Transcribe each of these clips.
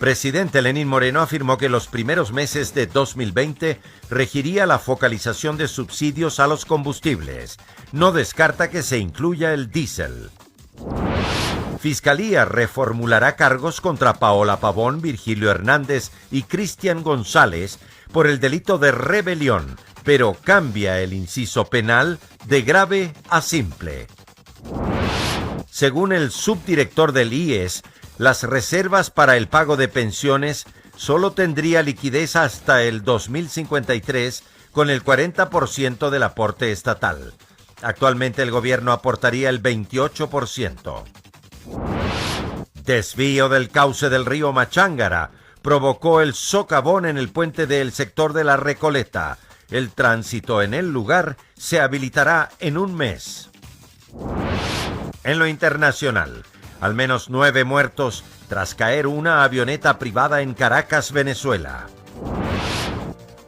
presidente Lenín Moreno afirmó que los primeros meses de 2020 regiría la focalización de subsidios a los combustibles. No descarta que se incluya el diésel. Fiscalía reformulará cargos contra Paola Pavón, Virgilio Hernández y Cristian González por el delito de rebelión, pero cambia el inciso penal de grave a simple. Según el subdirector del IES, las reservas para el pago de pensiones solo tendría liquidez hasta el 2053 con el 40% del aporte estatal. Actualmente el gobierno aportaría el 28%. Desvío del cauce del río Machángara provocó el socavón en el puente del sector de la Recoleta. El tránsito en el lugar se habilitará en un mes. En lo internacional, al menos 9 muertos tras caer una avioneta privada en Caracas, Venezuela.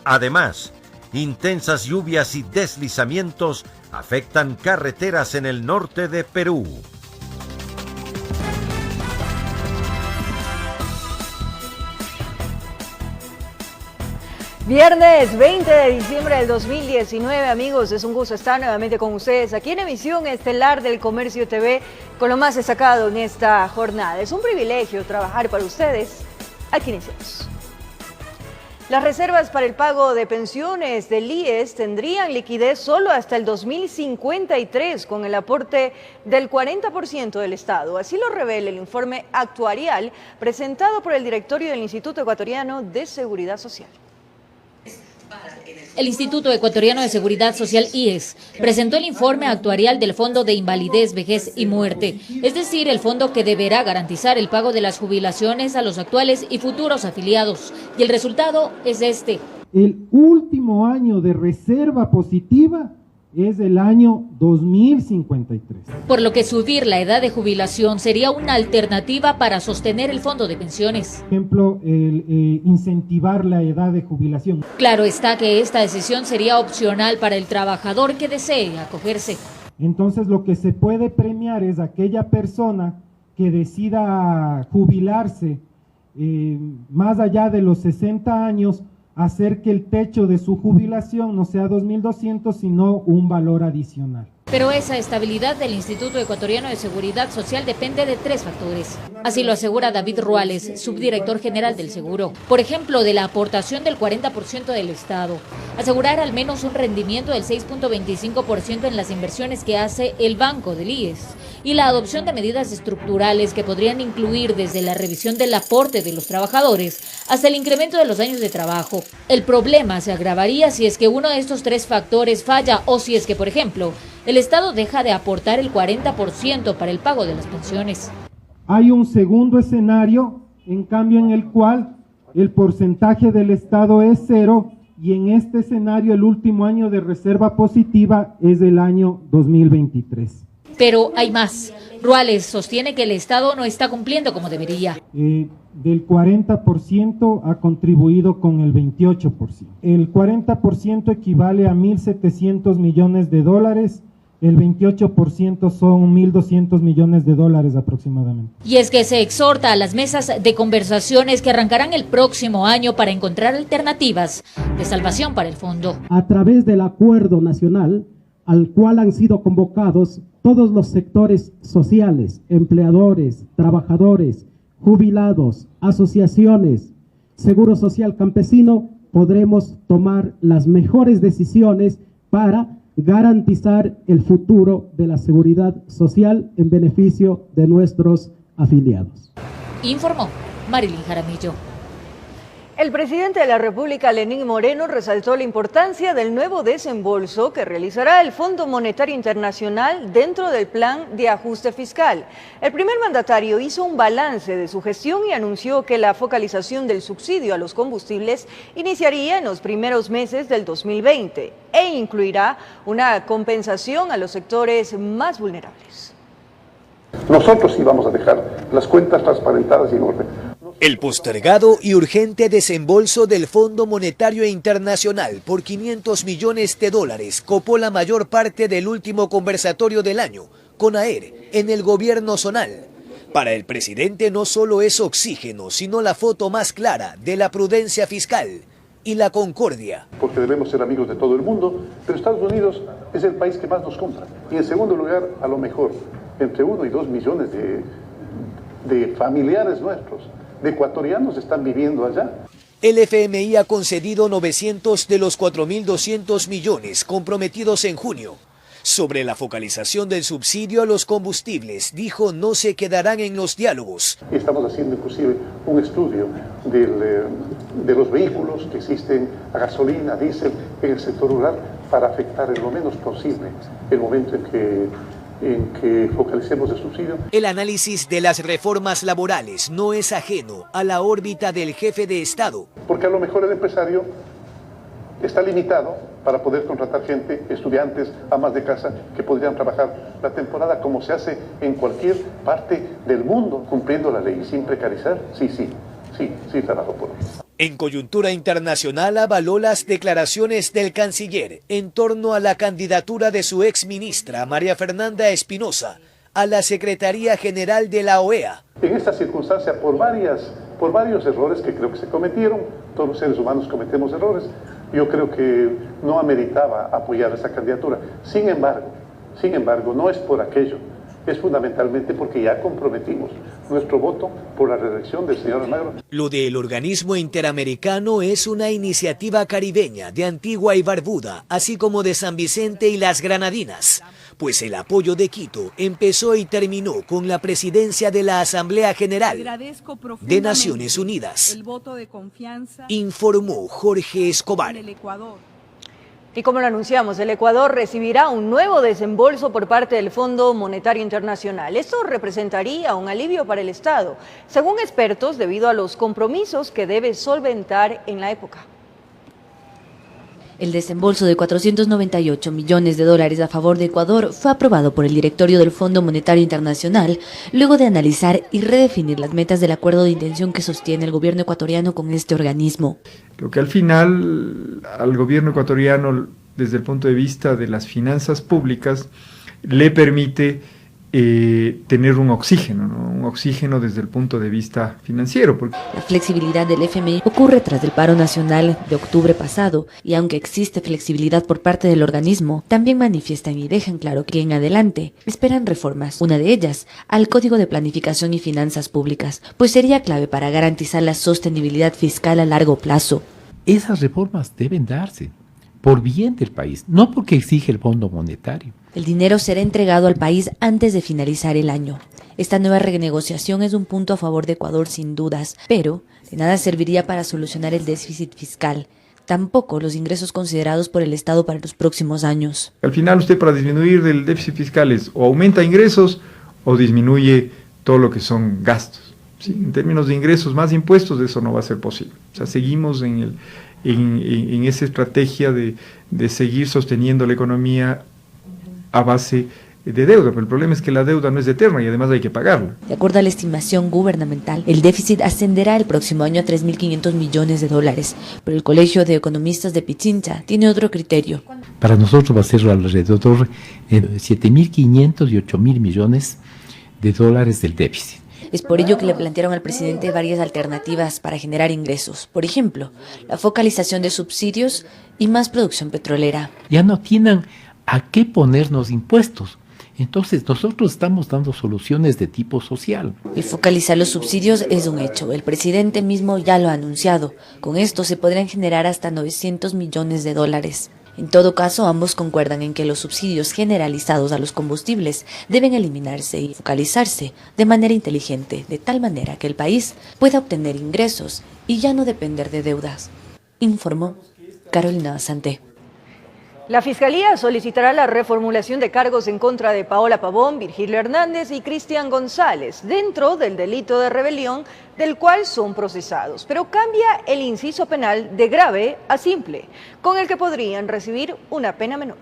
Además, intensas lluvias y deslizamientos afectan carreteras en el norte de Perú. Viernes 20 de diciembre del 2019, amigos, es un gusto estar nuevamente con ustedes aquí en Emisión Estelar del Comercio TV con lo más destacado en esta jornada. Es un privilegio trabajar para ustedes. Aquí iniciamos. Las reservas para el pago de pensiones del IES tendrían liquidez solo hasta el 2053 con el aporte del 40% del Estado. Así lo revela el informe actuarial presentado por el directorio del Instituto Ecuatoriano de Seguridad Social. El Instituto Ecuatoriano de Seguridad Social, IES, presentó el informe actuarial del Fondo de Invalidez, Vejez y Muerte, es decir, el fondo que deberá garantizar el pago de las jubilaciones a los actuales y futuros afiliados. Y el resultado es este. El último año de reserva positiva es el año 2053. Por lo que subir la edad de jubilación sería una alternativa para sostener el fondo de pensiones. Por ejemplo, incentivar la edad de jubilación. Claro está que esta decisión sería opcional para el trabajador que desee acogerse. Entonces lo que se puede premiar es aquella persona que decida jubilarse más allá de los 60 años, hacer que el techo de su jubilación no sea 2.200, sino un valor adicional. Pero esa estabilidad del Instituto Ecuatoriano de Seguridad Social depende de 3 factores. Así lo asegura David Ruales, subdirector general del seguro. Por ejemplo, de la aportación del 40% del Estado. Asegurar al menos un rendimiento del 6.25% en las inversiones que hace el Banco del IES. Y la adopción de medidas estructurales que podrían incluir desde la revisión del aporte de los trabajadores hasta el incremento de los años de trabajo. El problema se agravaría si es que uno de estos 3 factores falla o si es que, por ejemplo, el Estado deja de aportar el 40% para el pago de las pensiones. Hay un segundo escenario, en cambio, en el cual el porcentaje del Estado es 0 y en este escenario el último año de reserva positiva es el año 2023. Pero hay más. Ruales sostiene que el Estado no está cumpliendo como debería. Del 40% ha contribuido con el 28%. El 40% equivale a 1.700 millones de dólares. El 28% son 1.200 millones de dólares aproximadamente. Y es que se exhorta a las mesas de conversaciones que arrancarán el próximo año para encontrar alternativas de salvación para el fondo. A través del acuerdo nacional al cual han sido convocados todos los sectores sociales, empleadores, trabajadores, jubilados, asociaciones, Seguro Social Campesino, podremos tomar las mejores decisiones para garantizar el futuro de la seguridad social en beneficio de nuestros afiliados. Informó Marilyn Jaramillo. El presidente de la República, Lenín Moreno, resaltó la importancia del nuevo desembolso que realizará el Fondo Monetario Internacional dentro del plan de ajuste fiscal. El primer mandatario hizo un balance de su gestión y anunció que la focalización del subsidio a los combustibles iniciaría en los primeros meses del 2020 e incluirá una compensación a los sectores más vulnerables. Nosotros sí vamos a dejar las cuentas transparentadas y en orden. El postergado y urgente desembolso del Fondo Monetario Internacional por $500 millones copó la mayor parte del último conversatorio del año con AER en el gobierno zonal. Para el presidente no solo es oxígeno, sino la foto más clara de la prudencia fiscal y la concordia. Porque debemos ser amigos de todo el mundo, pero Estados Unidos es el país que más nos compra. Y en segundo lugar, a lo mejor, entre 1 y 2 millones de familiares nuestros, de ecuatorianos, están viviendo allá. El FMI ha concedido 900 de los 4.200 millones comprometidos en junio. Sobre la focalización del subsidio a los combustibles, dijo no se quedarán en los diálogos. Estamos haciendo inclusive un estudio de los vehículos que existen a gasolina, diésel en el sector rural para afectar en lo menos posible el momento en que focalicemos el subsidio. El análisis de las reformas laborales no es ajeno a la órbita del jefe de Estado. Porque a lo mejor el empresario está limitado para poder contratar gente, estudiantes, amas de casa, que podrían trabajar la temporada como se hace en cualquier parte del mundo, cumpliendo la ley, sin precarizar. Sí, trabajo por eso. En coyuntura internacional avaló las declaraciones del canciller en torno a la candidatura de su exministra María Fernanda Espinosa a la Secretaría General de la OEA. En esta circunstancia, por varios errores que creo que se cometieron, todos los seres humanos cometemos errores, yo creo que no ameritaba apoyar esa candidatura. Sin embargo, no es por aquello, es fundamentalmente porque ya comprometimos nuestro voto por la reelección del señor Almagro. Lo del organismo interamericano es una iniciativa caribeña de Antigua y Barbuda, así como de San Vicente y las Granadinas, pues el apoyo de Quito empezó y terminó con la presidencia de la Asamblea General de Naciones Unidas. Informó Jorge Escobar. Y como lo anunciamos, el Ecuador recibirá un nuevo desembolso por parte del Fondo Monetario Internacional. Esto representaría un alivio para el Estado, según expertos, debido a los compromisos que debe solventar en la época. El desembolso de 498 millones de dólares a favor de Ecuador fue aprobado por el directorio del Fondo Monetario Internacional luego de analizar y redefinir las metas del acuerdo de intención que sostiene el gobierno ecuatoriano con este organismo. Creo que al final al gobierno ecuatoriano, desde el punto de vista de las finanzas públicas, le permite tener un oxígeno, ¿no? Un oxígeno desde el punto de vista financiero. La flexibilidad del FMI ocurre tras el paro nacional de octubre pasado y aunque existe flexibilidad por parte del organismo, también manifiestan y dejan claro que en adelante esperan reformas, una de ellas al Código de Planificación y Finanzas Públicas, pues sería clave para garantizar la sostenibilidad fiscal a largo plazo. Esas reformas deben darse por bien del país, no porque exige el Fondo Monetario. El dinero será entregado al país antes de finalizar el año. Esta nueva renegociación es un punto a favor de Ecuador sin dudas, pero de nada serviría para solucionar el déficit fiscal, tampoco los ingresos considerados por el Estado para los próximos años. Al final usted para disminuir el déficit fiscal es o aumenta ingresos o disminuye todo lo que son gastos. ¿Sí? En términos de ingresos más impuestos eso no va a ser posible. O sea, seguimos en esa estrategia de seguir sosteniendo la economía a base de deuda, pero el problema es que la deuda no es eterna y además hay que pagarla. De acuerdo a la estimación gubernamental, el déficit ascenderá el próximo año a 3.500 millones de dólares, pero el Colegio de Economistas de Pichincha tiene otro criterio. Para nosotros va a ser alrededor de 7.500 y 8.000 millones de dólares del déficit. Es por ello que le plantearon al presidente varias alternativas para generar ingresos. Por ejemplo, la focalización de subsidios y más producción petrolera. Ya no tienen a qué ponernos impuestos. Entonces nosotros estamos dando soluciones de tipo social. El focalizar los subsidios es un hecho. El presidente mismo ya lo ha anunciado. Con esto se podrían generar hasta 900 millones de dólares. En todo caso, ambos concuerdan en que los subsidios generalizados a los combustibles deben eliminarse y focalizarse de manera inteligente, de tal manera que el país pueda obtener ingresos y ya no depender de deudas, informó Carolina Santé. La Fiscalía solicitará la reformulación de cargos en contra de Paola Pavón, Virgilio Hernández y Cristian González, dentro del delito de rebelión del cual son procesados, pero cambia el inciso penal de grave a simple, con el que podrían recibir una pena menor.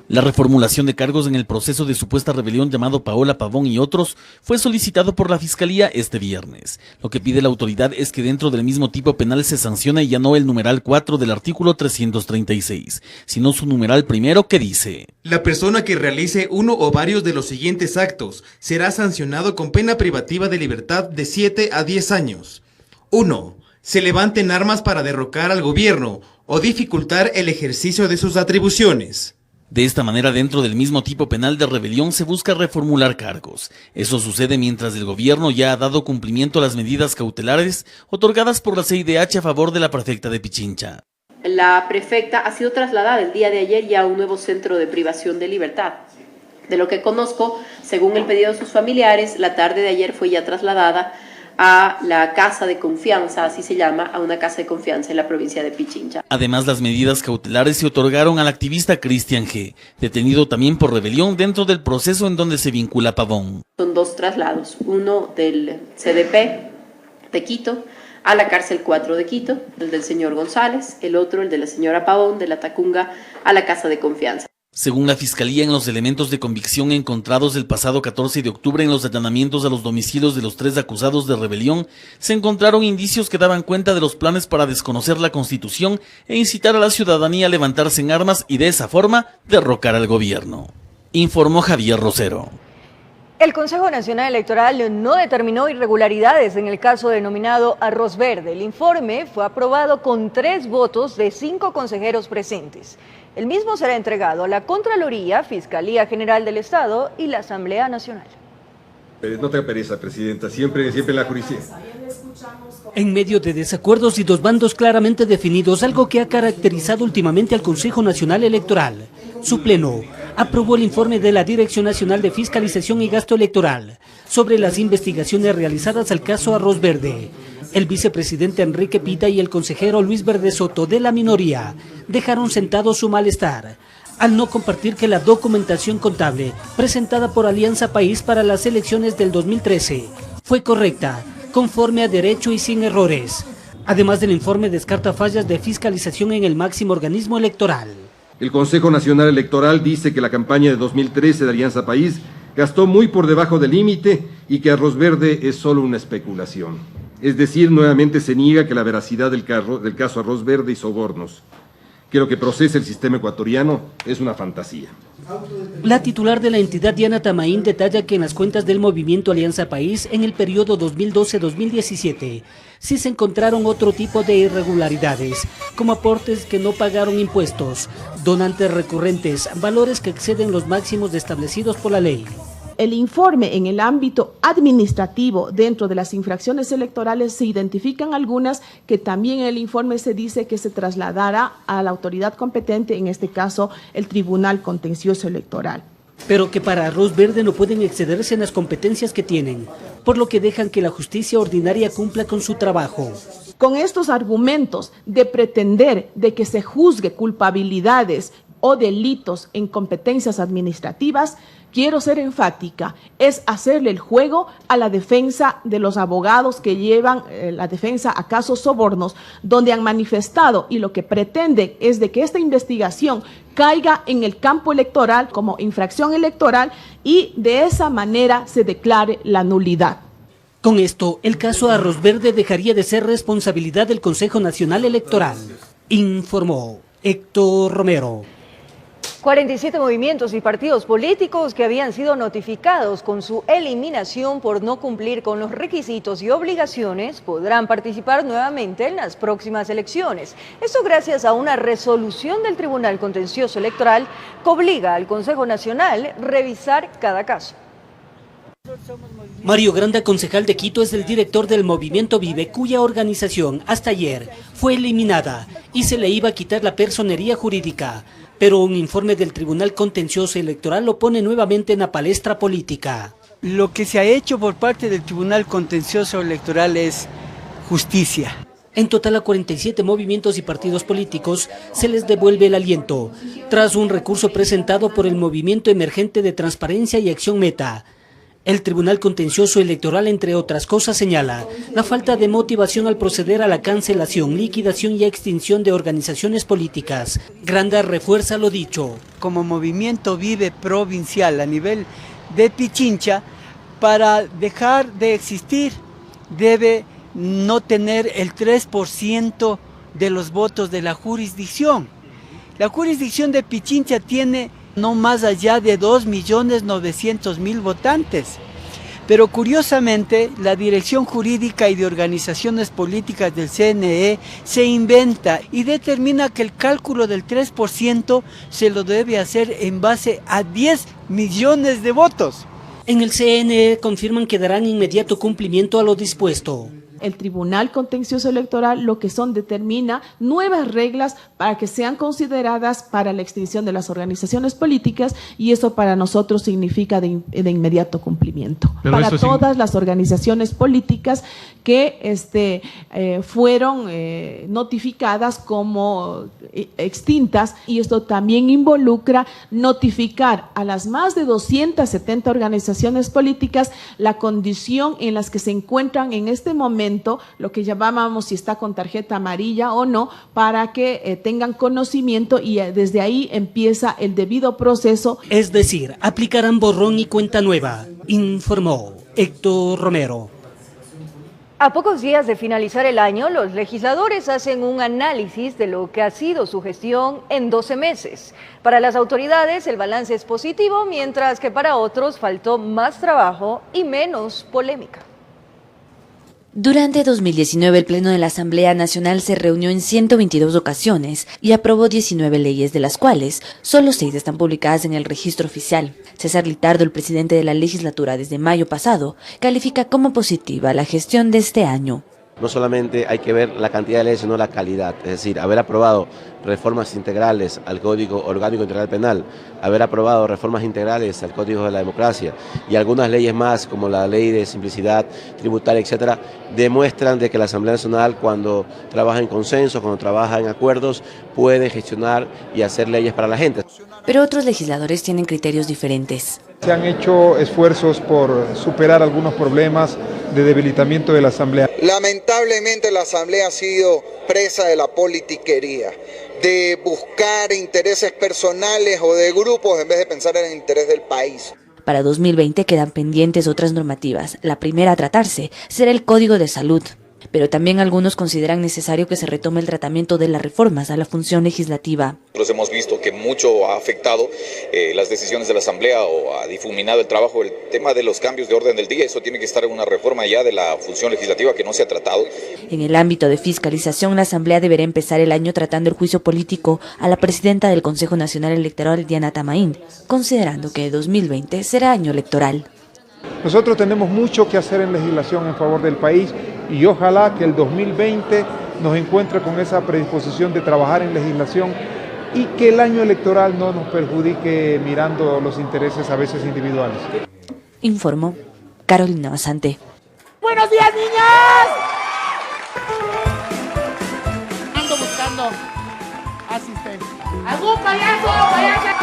La reformulación de cargos en el proceso de supuesta rebelión llamado Paola Pavón y otros fue solicitado por la Fiscalía este viernes. Lo que pide la autoridad es que dentro del mismo tipo penal se sancione ya no el numeral 4 del artículo 336, sino su numeral primero que dice: la persona que realice uno o varios de los siguientes actos será sancionado con pena privativa de libertad de 7 a 10 años. 1. Se levanten armas para derrocar al gobierno o dificultar el ejercicio de sus atribuciones. De esta manera, dentro del mismo tipo penal de rebelión se busca reformular cargos. Eso sucede mientras el gobierno ya ha dado cumplimiento a las medidas cautelares otorgadas por la CIDH a favor de la prefecta de Pichincha. La prefecta ha sido trasladada el día de ayer ya a un nuevo centro de privación de libertad. De lo que conozco, según el pedido de sus familiares, la tarde de ayer fue ya trasladada a la Casa de Confianza, así se llama, a una casa de confianza en la provincia de Pichincha. Además, las medidas cautelares se otorgaron al activista Cristian G., detenido también por rebelión dentro del proceso en donde se vincula a Pavón. Son 2 traslados, uno del CDP de Quito a la cárcel 4 de Quito, el del señor González, el otro, el de la señora Pavón, de la Tacunga, a la Casa de Confianza. Según la Fiscalía, en los elementos de convicción encontrados el pasado 14 de octubre en los allanamientos a los domicilios de los 3 acusados de rebelión, se encontraron indicios que daban cuenta de los planes para desconocer la Constitución e incitar a la ciudadanía a levantarse en armas y de esa forma derrocar al gobierno. Informó Javier Rosero. El Consejo Nacional Electoral no determinó irregularidades en el caso denominado Arroz Verde. El informe fue aprobado con 3 votos de 5 consejeros presentes. El mismo será entregado a la Contraloría, Fiscalía General del Estado y la Asamblea Nacional. No tenga pereza, Presidenta, siempre la justicia. En medio de desacuerdos y 2 bandos claramente definidos, algo que ha caracterizado últimamente al Consejo Nacional Electoral. Su Pleno aprobó el informe de la Dirección Nacional de Fiscalización y Gasto Electoral sobre las investigaciones realizadas al caso Arroz Verde. El vicepresidente Enrique Pita y el consejero Luis Verde Soto de la minoría dejaron sentado su malestar al no compartir que la documentación contable presentada por Alianza País para las elecciones del 2013 fue correcta, conforme a derecho y sin errores. Además del informe descarta fallas de fiscalización en el máximo organismo electoral. El Consejo Nacional Electoral dice que la campaña de 2013 de Alianza País gastó muy por debajo del límite y que Arroz Verde es solo una especulación. Es decir, nuevamente se niega que la veracidad del caso Arroz Verde y sobornos, que lo que procesa el sistema ecuatoriano es una fantasía. La titular de la entidad, Diana Tamaín, detalla que en las cuentas del movimiento Alianza País en el periodo 2012-2017 sí se encontraron otro tipo de irregularidades, como aportes que no pagaron impuestos, donantes recurrentes, valores que exceden los máximos establecidos por la ley. El informe en el ámbito administrativo dentro de las infracciones electorales se identifican algunas que también en el informe se dice que se trasladará a la autoridad competente, en este caso el Tribunal Contencioso Electoral. Pero que para Arroz Verde no pueden excederse en las competencias que tienen, por lo que dejan que la justicia ordinaria cumpla con su trabajo. Con estos argumentos de pretender de que se juzgue culpabilidades o delitos en competencias administrativas, quiero ser enfática, es hacerle el juego a la defensa de los abogados que llevan la defensa a casos sobornos, donde han manifestado y lo que pretenden es de que esta investigación caiga en el campo electoral como infracción electoral y de esa manera se declare la nulidad. Con esto, el caso Arroz Verde dejaría de ser responsabilidad del Consejo Nacional Electoral, informó Héctor Romero. 47 movimientos y partidos políticos que habían sido notificados con su eliminación por no cumplir con los requisitos y obligaciones podrán participar nuevamente en las próximas elecciones. Esto gracias a una resolución del Tribunal Contencioso Electoral que obliga al Consejo Nacional a revisar cada caso. Mario Granda, concejal de Quito, es el director del movimiento Vive, cuya organización hasta ayer fue eliminada y se le iba a quitar la personería jurídica. Pero un informe del Tribunal Contencioso Electoral lo pone nuevamente en la palestra política. Lo que se ha hecho por parte del Tribunal Contencioso Electoral es justicia. En total a 47 movimientos y partidos políticos se les devuelve el aliento, tras un recurso presentado por el Movimiento Emergente de Transparencia y Acción Meta. El Tribunal Contencioso Electoral, entre otras cosas, señala la falta de motivación al proceder a la cancelación, liquidación y extinción de organizaciones políticas. Granda refuerza lo dicho. Como movimiento Vive provincial a nivel de Pichincha, para dejar de existir debe no tener el 3% de los votos de la jurisdicción. La jurisdicción de Pichincha tiene no más allá de 2.900.000 votantes. Pero curiosamente, la Dirección Jurídica y de Organizaciones Políticas del CNE se inventa y determina que el cálculo del 3% se lo debe hacer en base a 10 millones de votos. En el CNE confirman que darán inmediato cumplimiento a lo dispuesto. El Tribunal Contencioso Electoral lo que determina nuevas reglas para que sean consideradas para la extinción de las organizaciones políticas, y eso para nosotros significa de inmediato cumplimiento. Pero para todas las organizaciones políticas que fueron notificadas como extintas, y esto también involucra notificar a las más de 270 organizaciones políticas la condición en las que se encuentran en este momento, lo que llamábamos si está con tarjeta amarilla o no, para que tengan conocimiento y desde ahí empieza el debido proceso. Es decir, aplicarán borrón y cuenta nueva, informó Héctor Romero. A pocos días de finalizar el año, los legisladores hacen un análisis de lo que ha sido su gestión en 12 meses. Para las autoridades el balance es positivo, mientras que para otros faltó más trabajo y menos polémica. Durante 2019, el Pleno de la Asamblea Nacional se reunió en 122 ocasiones y aprobó 19 leyes, de las cuales solo 6 están publicadas en el registro oficial. César Litardo, el presidente de la legislatura desde mayo pasado, califica como positiva la gestión de este año. No solamente hay que ver la cantidad de leyes, sino la calidad, es decir, haber aprobado reformas integrales al Código Orgánico Integral Penal, haber aprobado reformas integrales al Código de la Democracia y algunas leyes más, como la Ley de Simplicidad Tributaria, etcétera, demuestran de que la Asamblea Nacional, cuando trabaja en consenso, cuando trabaja en acuerdos, puede gestionar y hacer leyes para la gente. Pero otros legisladores tienen criterios diferentes. Se han hecho esfuerzos por superar algunos problemas de debilitamiento de la Asamblea. Lamentablemente la Asamblea ha sido presa de la politiquería, de buscar intereses personales o de grupos en vez de pensar en el interés del país. Para 2020 quedan pendientes otras normativas. La primera a tratarse será el Código de Salud. Pero también algunos consideran necesario que se retome el tratamiento de las reformas a la función legislativa. Nosotros hemos visto que mucho ha afectado las decisiones de la Asamblea o ha difuminado el trabajo, el tema de los cambios de orden del día. Eso tiene que estar en una reforma ya de la función legislativa que no se ha tratado. En el ámbito de fiscalización, la Asamblea deberá empezar el año tratando el juicio político a la presidenta del Consejo Nacional Electoral, Diana Tamaín, considerando que 2020 será año electoral. Nosotros tenemos mucho que hacer en legislación en favor del país y ojalá que el 2020 nos encuentre con esa predisposición de trabajar en legislación y que el año electoral no nos perjudique mirando los intereses a veces individuales. Informó Carolina Basante. ¡Buenos días, niñas! Ando buscando asistente. ¡Algún payaso! ¡Payaso!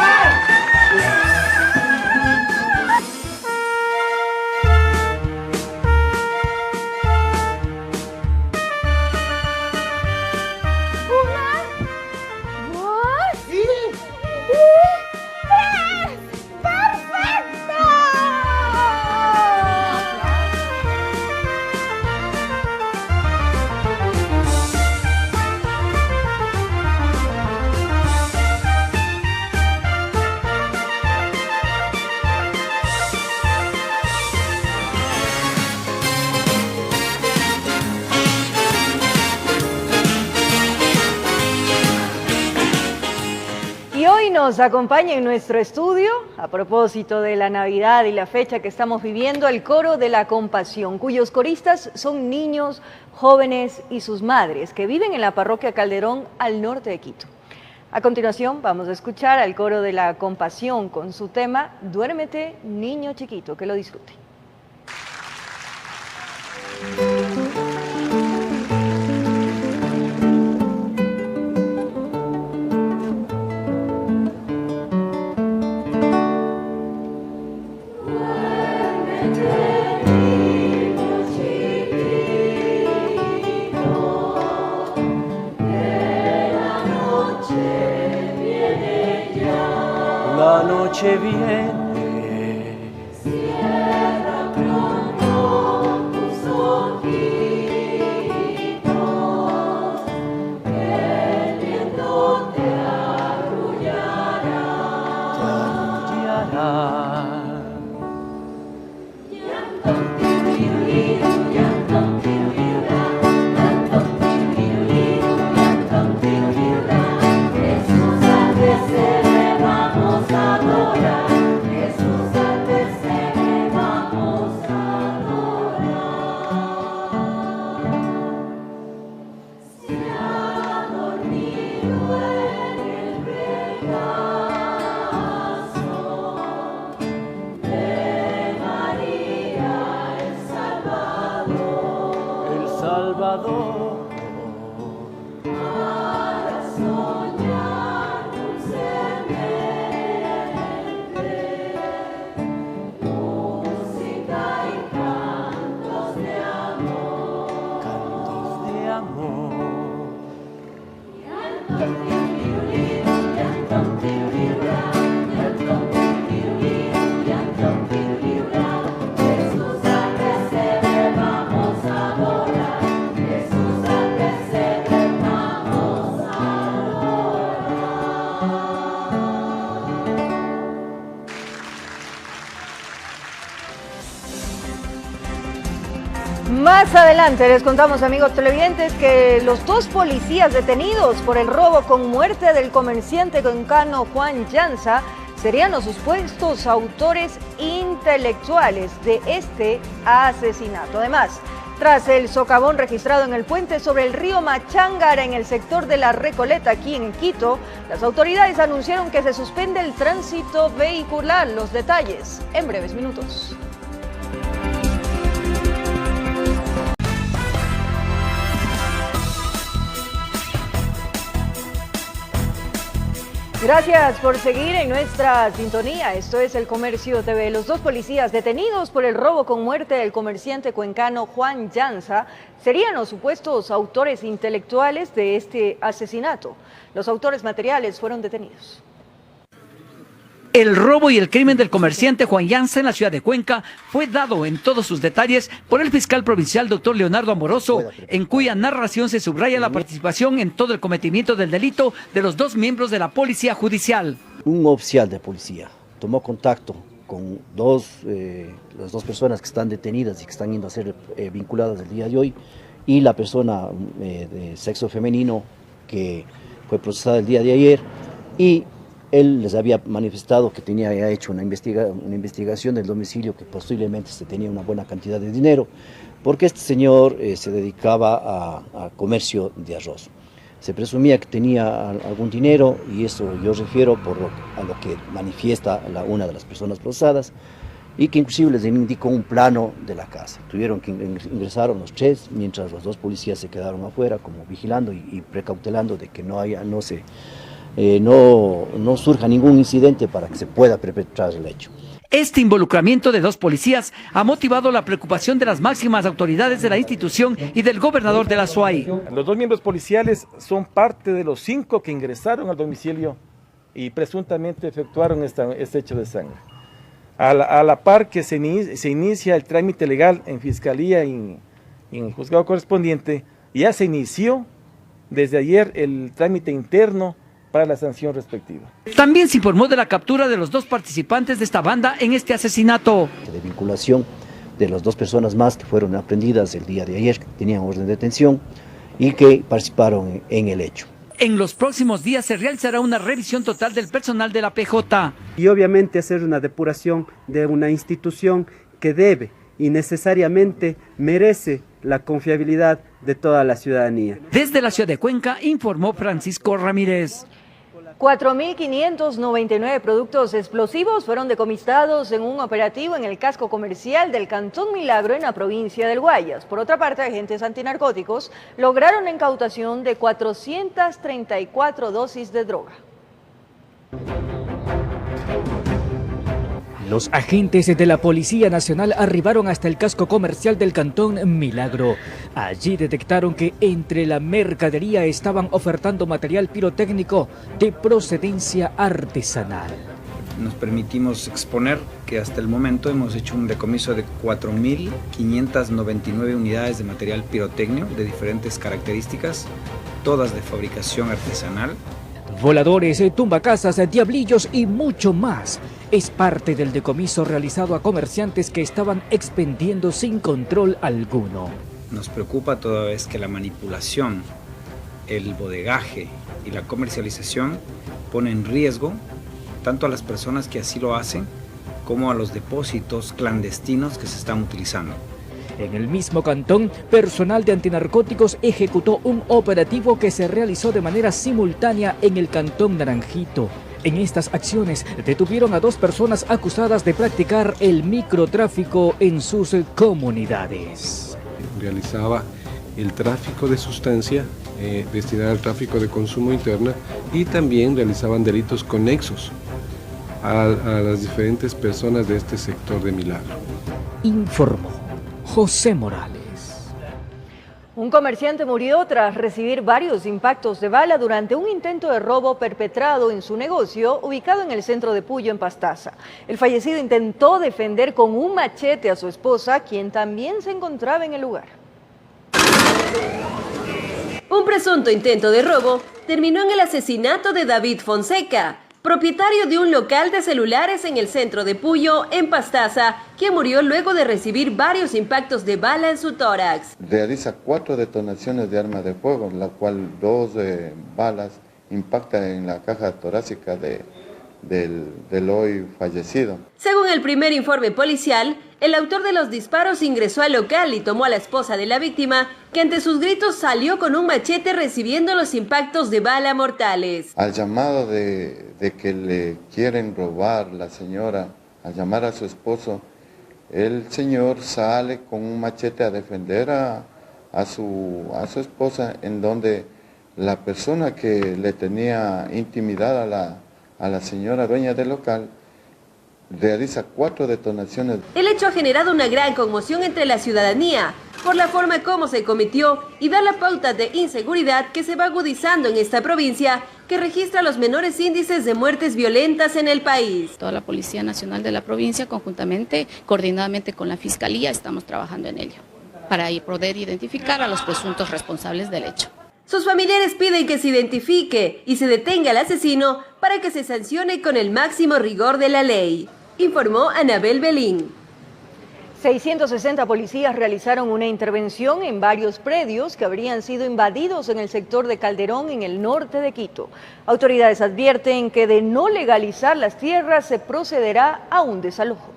Nos acompaña en nuestro estudio, a propósito de la Navidad y la fecha que estamos viviendo, el Coro de la Compasión, cuyos coristas son niños, jóvenes y sus madres, que viven en la parroquia Calderón, al norte de Quito. A continuación vamos a escuchar al Coro de la Compasión con su tema Duérmete, niño chiquito, que lo disfrute. noche viene. Cierra pronto tus ojitos, que el viento te arrullará. Salvador, para soñar dulcemente, música y cantos de amor, Jesús al pesebre vamos a adorar. Más adelante les contamos, amigos televidentes, que los 2 policías detenidos por el robo con muerte del comerciante cuencano Juan Llanza serían los supuestos autores intelectuales de este asesinato. Además, tras el socavón registrado en el puente sobre el río Machángara en el sector de La Recoleta, aquí en Quito, las autoridades anunciaron que se suspende el tránsito vehicular. Los detalles en breves minutos. Gracias por seguir en nuestra sintonía. Esto es El Comercio TV. Los 2 policías detenidos por el robo con muerte del comerciante cuencano Juan Llanza serían los supuestos autores intelectuales de este asesinato. Los autores materiales fueron detenidos. El robo y el crimen del comerciante Juan Llanza en la ciudad de Cuenca fue dado en todos sus detalles por el fiscal provincial doctor Leonardo Amoroso, en cuya narración se subraya la participación en todo el cometimiento del delito de los 2 miembros de la Policía Judicial. Un oficial de policía tomó contacto con las 2 personas que están detenidas y que están yendo a ser vinculadas el día de hoy, y la persona de sexo femenino que fue procesada el día de ayer, y él les había manifestado que tenía ya hecho una investigación del domicilio, que posiblemente se tenía una buena cantidad de dinero, porque este señor se dedicaba a comercio de arroz. Se presumía que tenía algún dinero, y eso yo refiero a lo que manifiesta una de las personas procesadas, y que inclusive les indicó un plano de la casa. Tuvieron que ingresar los 3, mientras los 2 policías se quedaron afuera, como vigilando y precautelando de que no surja ningún incidente para que se pueda perpetrar el hecho. Este involucramiento de 2 policías ha motivado la preocupación de las máximas autoridades de la institución y del gobernador de la SUAI. Los 2 miembros policiales son parte de los 5 que ingresaron al domicilio y presuntamente efectuaron este hecho de sangre. A la par que se inicia el trámite legal en Fiscalía y en el juzgado correspondiente, ya se inició desde ayer el trámite interno para la sanción respectiva. También se informó de la captura de los 2 participantes de esta banda en este asesinato. De vinculación de las 2 personas más que fueron aprehendidas el día de ayer, que tenían orden de detención y que participaron en el hecho. En los próximos días se realizará una revisión total del personal de la PJ. Y obviamente hacer una depuración de una institución que debe y necesariamente merece la confiabilidad de toda la ciudadanía. Desde la ciudad de Cuenca informó Francisco Ramírez. 4.599 productos explosivos fueron decomisados en un operativo en el casco comercial del Cantón Milagro en la provincia del Guayas. Por otra parte, agentes antinarcóticos lograron la incautación de 434 dosis de droga. Los agentes de la Policía Nacional arribaron hasta el casco comercial del Cantón Milagro. Allí detectaron que entre la mercadería estaban ofertando material pirotécnico de procedencia artesanal. nos permitimos exponer que hasta el momento hemos hecho un decomiso de 4.599 unidades de material pirotecnia de diferentes características, todas de fabricación artesanal. Voladores, tumbacasas, diablillos y mucho más. Es parte del decomiso realizado a comerciantes que estaban expendiendo sin control alguno. Nos preocupa toda vez que la manipulación, el bodegaje y la comercialización pone en riesgo tanto a las personas que así lo hacen como a los depósitos clandestinos que se están utilizando. En el mismo cantón, personal de antinarcóticos ejecutó un operativo que se realizó de manera simultánea en el cantón Naranjito. En estas acciones detuvieron a 2 personas acusadas de practicar el microtráfico en sus comunidades. Realizaba el tráfico de sustancia destinada al tráfico de consumo interno y también realizaban delitos conexos a las diferentes personas de este sector de Milagro. Informó José Morales. Un comerciante murió tras recibir varios impactos de bala durante un intento de robo perpetrado en su negocio ubicado en el centro de Puyo, en Pastaza. El fallecido intentó defender con un machete a su esposa, quien también se encontraba en el lugar. Un presunto intento de robo terminó en el asesinato de David Fonseca, propietario de un local de celulares en el centro de Puyo, en Pastaza, quien murió luego de recibir varios impactos de bala en su tórax. Realiza 4 detonaciones de arma de fuego, la cual 2 balas impactan en la caja torácica del hoy fallecido. Según el primer informe policial, el autor de los disparos ingresó al local y tomó a la esposa de la víctima, que ante sus gritos salió con un machete recibiendo los impactos de bala mortales. Al llamado de que le quieren robar la señora, al llamar a su esposo, el señor sale con un machete a defender a su esposa, en donde la persona que le tenía intimidada a la señora dueña del local realiza 4 detonaciones. El hecho ha generado una gran conmoción entre la ciudadanía por la forma como se cometió y da la pauta de inseguridad que se va agudizando en esta provincia, que registra los menores índices de muertes violentas en el país. Toda la Policía Nacional de la provincia, conjuntamente, coordinadamente con la Fiscalía, estamos trabajando en ello para poder identificar a los presuntos responsables del hecho. Sus familiares piden que se identifique y se detenga al asesino para que se sancione con el máximo rigor de la ley, informó Anabel Belín. 660 policías realizaron una intervención en varios predios que habrían sido invadidos en el sector de Calderón, en el norte de Quito. Autoridades advierten que de no legalizar las tierras se procederá a un desalojo.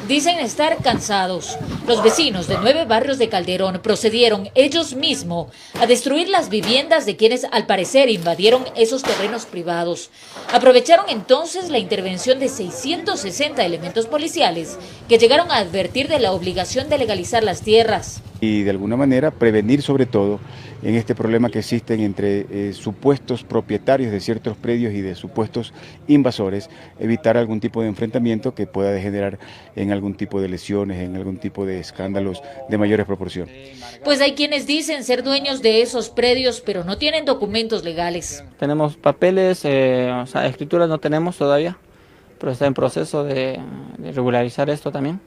Dicen estar cansados. Los vecinos de 9 barrios de Calderón procedieron ellos mismos a destruir las viviendas de quienes al parecer invadieron esos terrenos privados. Aprovecharon entonces la intervención de 660 elementos policiales que llegaron a advertir de la obligación de legalizar las tierras. Y de alguna manera prevenir sobre todo en este problema que existen entre supuestos propietarios de ciertos predios y de supuestos invasores, evitar algún tipo de enfrentamiento que pueda degenerar en algún tipo de lesiones, en algún tipo de escándalos de mayores proporciones. Pues hay quienes dicen ser dueños de esos predios, pero no tienen documentos legales. Tenemos papeles, escrituras no tenemos todavía, pero está en proceso de regularizar esto también.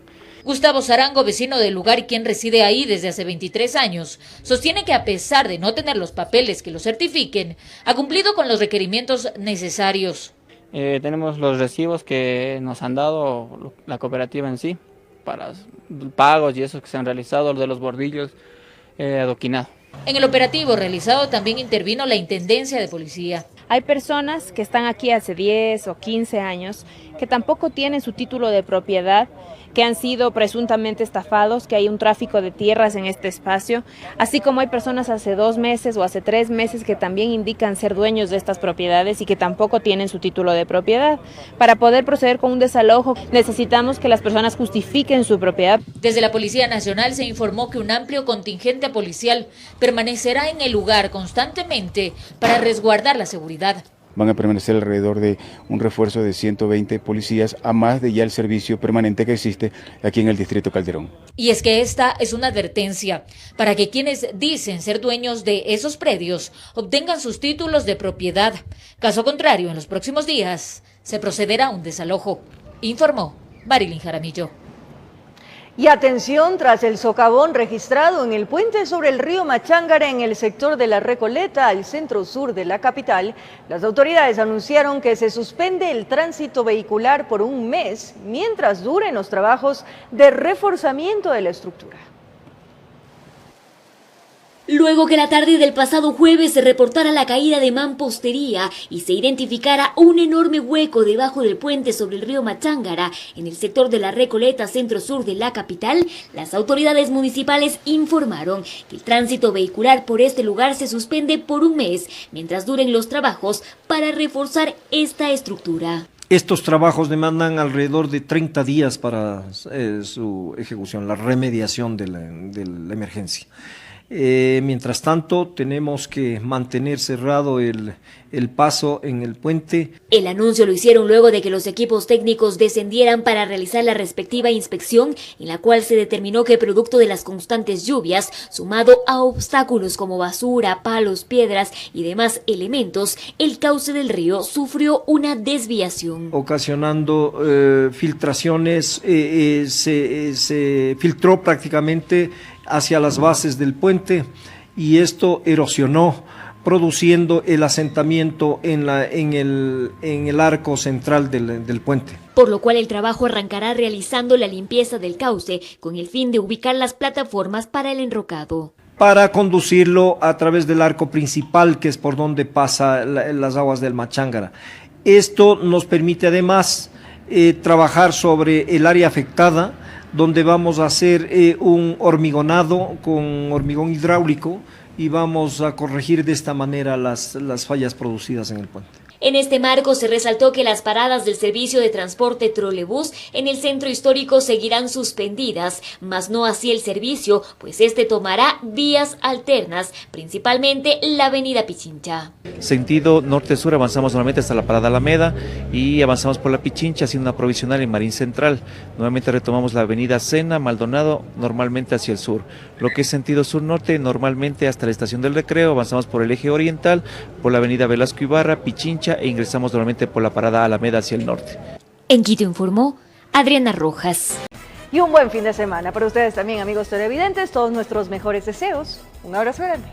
Gustavo Zarango, vecino del lugar y quien reside ahí desde hace 23 años, sostiene que a pesar de no tener los papeles que lo certifiquen, ha cumplido con los requerimientos necesarios. Tenemos los recibos que nos han dado la cooperativa en sí, para pagos y esos que se han realizado, de los bordillos adoquinados. En el operativo realizado también intervino la Intendencia de Policía. Hay personas que están aquí hace 10 o 15 años que tampoco tienen su título de propiedad, que han sido presuntamente estafados, que hay un tráfico de tierras en este espacio, así como hay personas hace 2 meses o hace 3 meses que también indican ser dueños de estas propiedades y que tampoco tienen su título de propiedad. Para poder proceder con un desalojo necesitamos que las personas justifiquen su propiedad. Desde la Policía Nacional se informó que un amplio contingente policial permanecerá en el lugar constantemente para resguardar la seguridad. van a permanecer alrededor de un refuerzo de 120 policías, a más de ya el servicio permanente que existe aquí en el distrito Calderón. Y es que esta es una advertencia para que quienes dicen ser dueños de esos predios obtengan sus títulos de propiedad. Caso contrario, en los próximos días se procederá a un desalojo, informó Marilyn Jaramillo. Y atención, tras el socavón registrado en el puente sobre el río Machángara en el sector de La Recoleta, al centro sur de la capital, las autoridades anunciaron que se suspende el tránsito vehicular por un mes mientras duren los trabajos de reforzamiento de la estructura. Luego que la tarde del pasado jueves se reportara la caída de mampostería y se identificara un enorme hueco debajo del puente sobre el río Machángara en el sector de La Recoleta, centro-sur de la capital, las autoridades municipales informaron que el tránsito vehicular por este lugar se suspende por un mes mientras duren los trabajos para reforzar esta estructura. Estos trabajos demandan alrededor de 30 días para su ejecución, la remediación de la emergencia. Mientras tanto, tenemos que mantener cerrado el paso en el puente. El anuncio lo hicieron luego de que los equipos técnicos descendieran para realizar la respectiva inspección, en la cual se determinó que producto de las constantes lluvias, sumado a obstáculos como basura, palos, piedras y demás elementos, el cauce del río sufrió una desviación. Ocasionando filtraciones, se filtró prácticamente hacia las bases del puente y esto erosionó, produciendo el asentamiento en el arco central del puente. Por lo cual el trabajo arrancará realizando la limpieza del cauce con el fin de ubicar las plataformas para el enrocado. Para conducirlo a través del arco principal, que es por donde pasan las aguas del Machángara. Esto nos permite además trabajar sobre el área afectada, donde vamos a hacer un hormigonado con hormigón hidráulico y vamos a corregir de esta manera las fallas producidas en el puente. En este marco se resaltó que las paradas del servicio de transporte trolebús en el centro histórico seguirán suspendidas, mas no así el servicio, pues este tomará vías alternas, principalmente la avenida Pichincha. Sentido norte-sur avanzamos nuevamente hasta la parada Alameda y avanzamos por la Pichincha haciendo una provisional en Marín Central. Nuevamente retomamos la avenida Sena, Maldonado, normalmente hacia el sur. Lo que es sentido sur-norte, normalmente hasta la estación del Recreo, avanzamos por el eje oriental, por la avenida Velasco Ibarra, Pichincha e ingresamos nuevamente por la parada Alameda hacia el norte. En Quito informó Adriana Rojas. Y un buen fin de semana para ustedes también, amigos televidentes. Todos nuestros mejores deseos. Un abrazo grande.